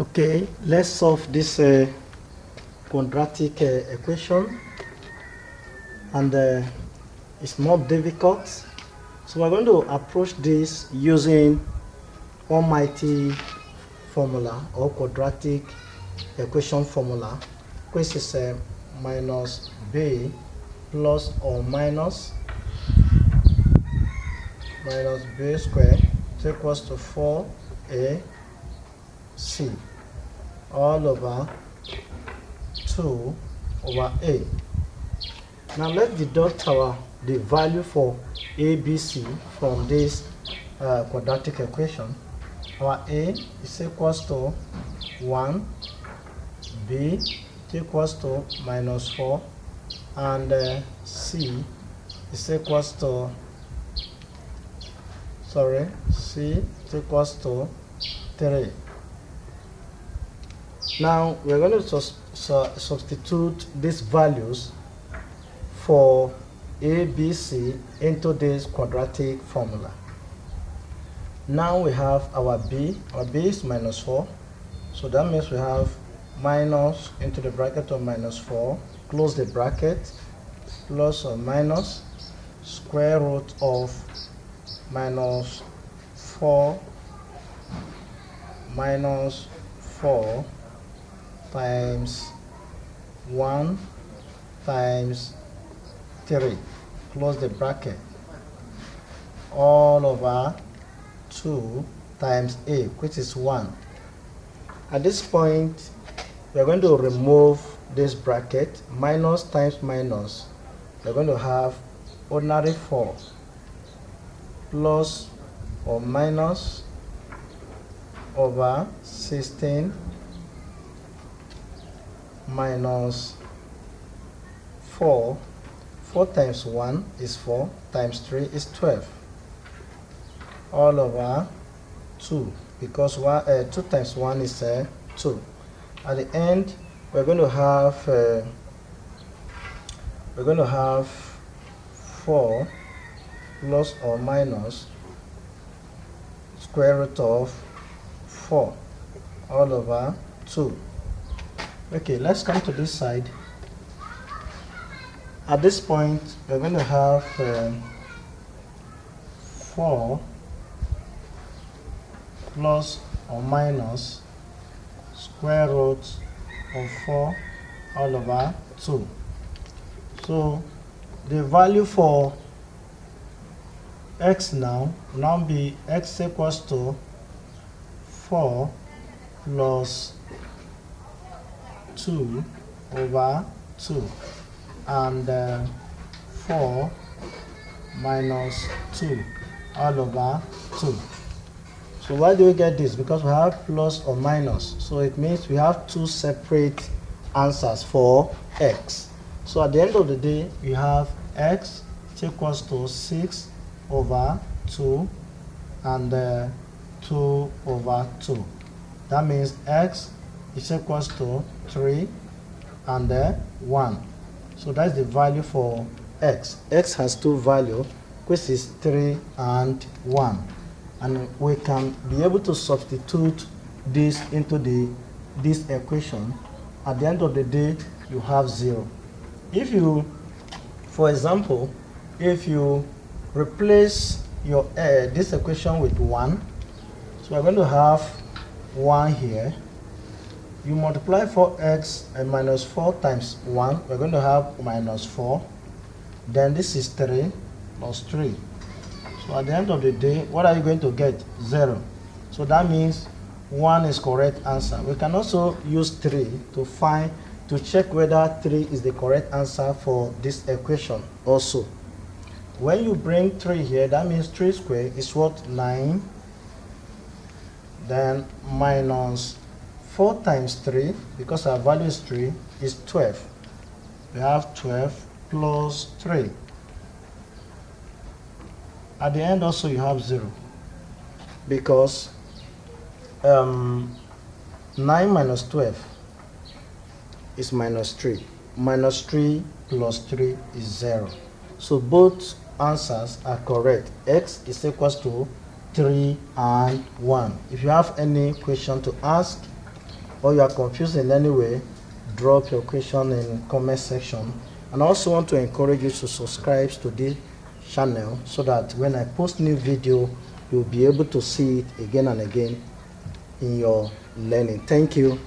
Okay, let's solve this quadratic equation, and it's more difficult. So we're going to approach this using almighty formula or quadratic equation formula, which is minus b plus or minus b squared is equals to 4ac all over 2 over a. Now let's deduct the value for ABC from this quadratic equation. Our a is equals to 1, b is equals to minus 4, and c is equals to c is equals to 3. Now we're going to substitute these values for a, b, c into this quadratic formula. Now we have our b is minus 4, so that means we have minus into the bracket of minus 4, close the bracket, plus or minus square root of minus 4 times 1 times 3, close the bracket, all over 2 times a, which is 1. At this point, we are going to remove this bracket. Minus times minus, we are going to have ordinary 4 plus or minus over 16 minus 4. 4 times 1 is 4, times 3 is 12, all over 2, because 2 times 1 is 2. At the end, we're going to have 4 plus or minus square root of 4 all over 2. Okay, let's come to this side. At this point, we're going to have 4 plus or minus square root of 4 all over 2. So the value for x now will now be x equals to 4 plus 2 over 2, and 4 minus 2 all over 2. So why do we get this? Because we have plus or minus, so it means we have two separate answers for x. So at the end of the day, we have x equals to 6 over 2 and 2 over 2. That means x is equals to 3 and 1. So that's the value for x. X has two values, which is 3 and 1. And we can be able to substitute this into this equation. At the end of the day, you have 0. If you, for example, if you replace your this equation with 1, so we're going to have 1 here. You multiply 4x and minus 4 times 1, we're going to have minus 4. Then this is 3 plus 3. So at the end of the day, what are you going to get? 0. So that means 1 is correct answer. We can also use 3 to check whether 3 is the correct answer for this equation also. When you bring 3 here, that means 3 squared is what? 9. Then minus 4 times 3, because our value is 3, is 12. We have 12 plus 3. At the end also you have 0, because 9 minus 12 is minus 3. Minus 3 plus 3 is 0. So both answers are correct. X is equals to 3 and 1. If you have any question to ask, or you are confused in any way, drop your question in comment section. And I also want to encourage you to subscribe to this channel so that when I post new video, you'll be able to see it again and again in your learning. Thank you.